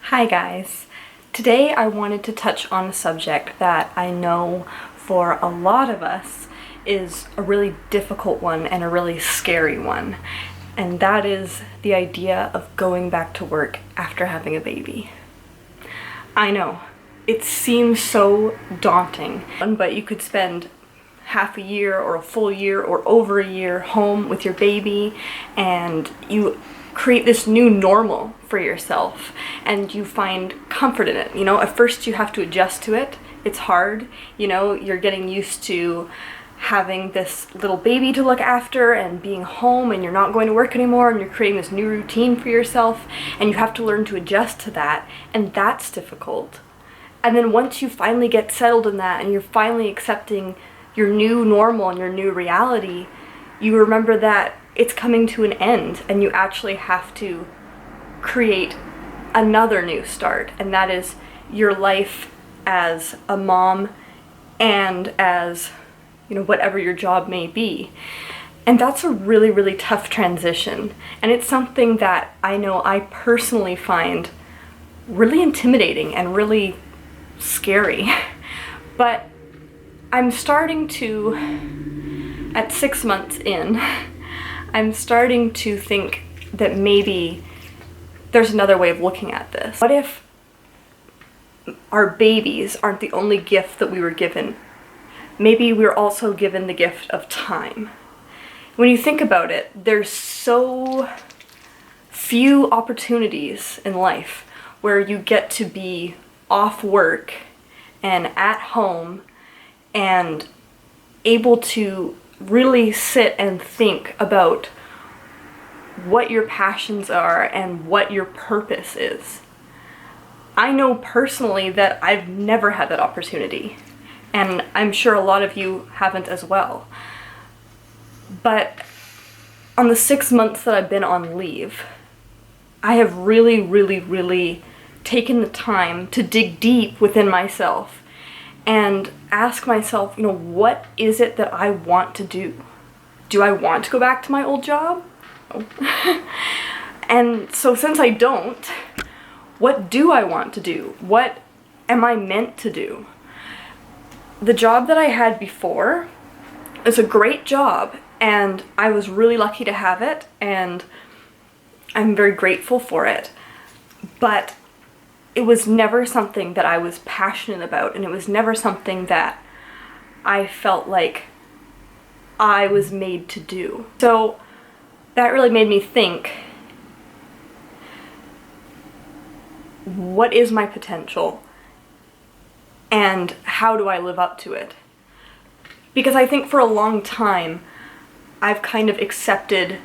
Hi guys! Today I wanted to touch on a subject that I know for a lot of us is a really difficult one and a really scary one, and that is the idea of going back to work after having a baby. I know, it seems so daunting, but you could spend half a year or a full year or over a year home with your baby and you create this new normal for yourself and you find comfort in it. You know, at first you have to adjust to it. It's hard. You know, you're getting used to having this little baby to look after and being home and you're not going to work anymore and you're creating this new routine for yourself and you have to learn to adjust to that, and that's difficult. And then once you finally get settled in that and you're finally accepting your new normal and your new reality, you remember that it's coming to an end and you actually have to create another new start, and that is your life as a mom and as, you know, whatever your job may be. And that's a really, really tough transition, and it's something that I know I personally find really intimidating and really scary. But I'm starting to, at 6 months in, I'm starting to think that maybe there's another way of looking at this. What if our babies aren't the only gift that we were given? Maybe we're also given the gift of time. When you think about it, there's so few opportunities in life where you get to be off work and at home and able to really sit and think about what your passions are and what your purpose is. I know personally that I've never had that opportunity, and I'm sure a lot of you haven't as well. But on the 6 months that I've been on leave, I have really taken the time to dig deep within myself and ask myself, you know, what is it that I want to do? Do I want to go back to my old job? No. And so since I don't, what do I want to do? What am I meant to do? The job that I had before is a great job, and I was really lucky to have it, and I'm very grateful for it. But it was never something that I was passionate about, and it was never something that I felt like I was made to do. So that really made me think, what is my potential and how do I live up to it? Because I think for a long time I've kind of accepted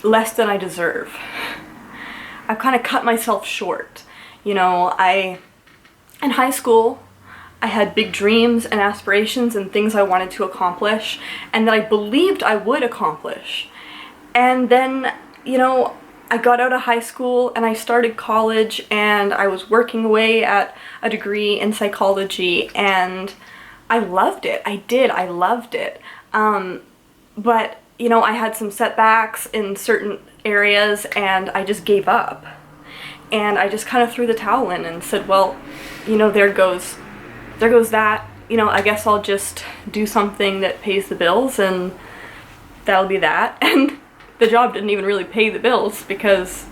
less than I deserve. I've kind of cut myself short. You know, in high school, I had big dreams and aspirations and things I wanted to accomplish and that I believed I would accomplish. And then, you know, I got out of high school and I started college and I was working away at a degree in psychology and I loved it. I loved it. But, you know, I had some setbacks in certain areas and I just gave up. And I just kind of threw the towel in and said, well, you know, there goes that. You know, I guess I'll just do something that pays the bills and that'll be that. And the job didn't even really pay the bills because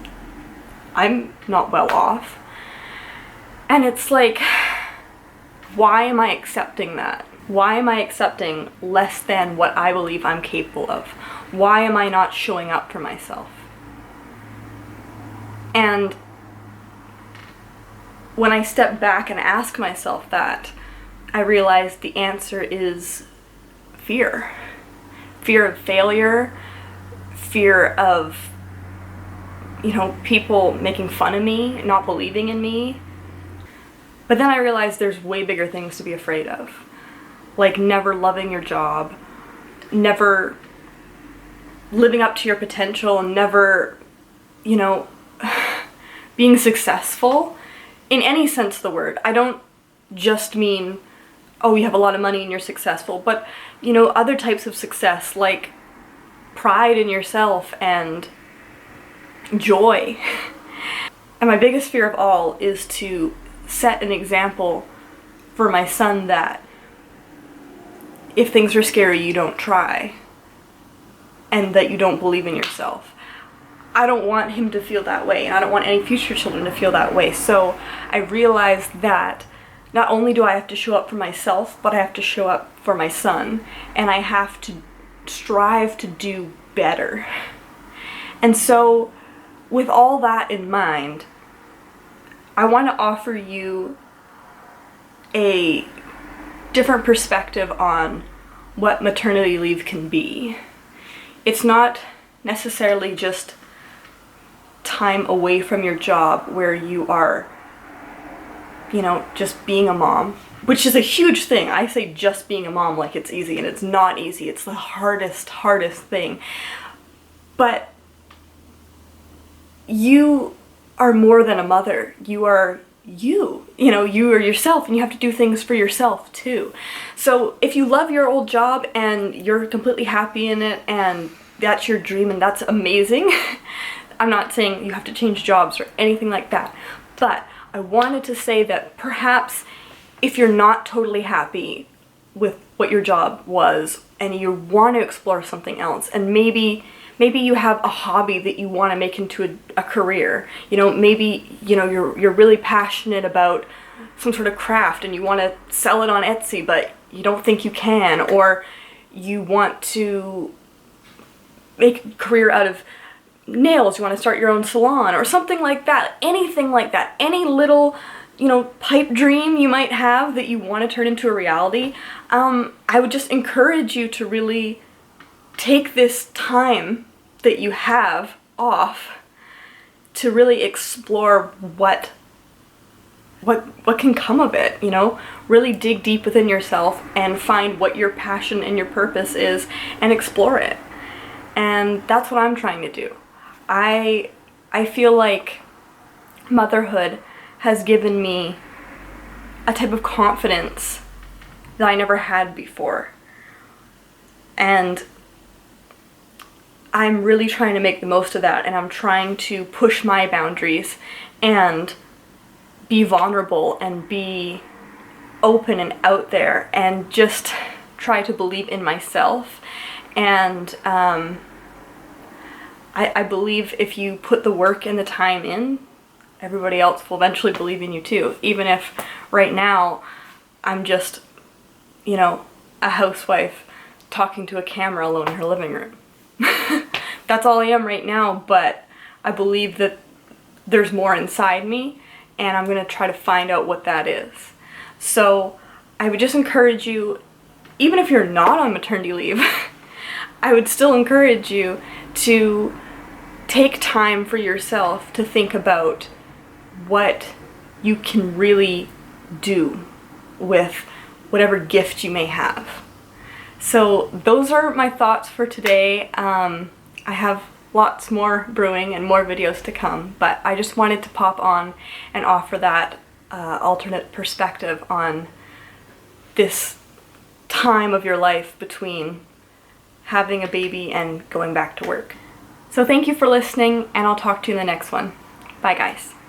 I'm not well off. And it's like, why am I accepting that? Why am I accepting less than what I believe I'm capable of? Why am I not showing up for myself? And when I step back and ask myself that, I realize the answer is fear. Fear of failure, fear of, you know, people making fun of me, not believing in me. But then I realized there's way bigger things to be afraid of. Like never loving your job, never living up to your potential, and never, you know, being successful in any sense of the word. I don't just mean, oh, you have a lot of money and you're successful, but, you know, other types of success like pride in yourself and joy. And my biggest fear of all is to set an example for my son that if things are scary, you don't try, and that you don't believe in yourself. I don't want him to feel that way, and I don't want any future children to feel that way. So I realized that not only do I have to show up for myself, but I have to show up for my son, and I have to strive to do better. And so with all that in mind, I want to offer you a different perspective on what maternity leave can be. It's not necessarily just time away from your job where you are, just being a mom, which is a huge thing. I say just being a mom like it's easy, and it's not easy. It's the hardest thing. But you are more than a mother. You are you are yourself, and you have to do things for yourself too. So if you love your old job and you're completely happy in it and that's your dream and that's amazing, I'm not saying you have to change jobs or anything like that, but I wanted to say that perhaps if you're not totally happy with what your job was and you want to explore something else, and maybe you have a hobby that you want to make into a career. Maybe you're really passionate about some sort of craft and you want to sell it on Etsy, but you don't think you can, or you want to make a career out of nails, you want to start your own salon or something like that. Anything like that, any little pipe dream you might have that you want to turn into a reality, I would just encourage you to really take this time that you have off to really explore what can come of it, really dig deep within yourself and find what your passion and your purpose is and explore it. And that's what I'm trying to do. I feel like motherhood has given me a type of confidence that I never had before. And I'm really trying to make the most of that, and I'm trying to push my boundaries and be vulnerable and be open and out there and just try to believe in myself. And I believe if you put the work and the time in, everybody else will eventually believe in you too. Even if right now I'm just, a housewife talking to a camera alone in her living room. That's all I am right now, but I believe that there's more inside me, and I'm going to try to find out what that is. So I would just encourage you, even if you're not on maternity leave, I would still encourage you to take time for yourself to think about what you can really do with whatever gift you may have. So those are my thoughts for today. I have lots more brewing and more videos to come, but I just wanted to pop on and offer that alternate perspective on this time of your life between having a baby and going back to work. So thank you for listening, and I'll talk to you in the next one. Bye guys.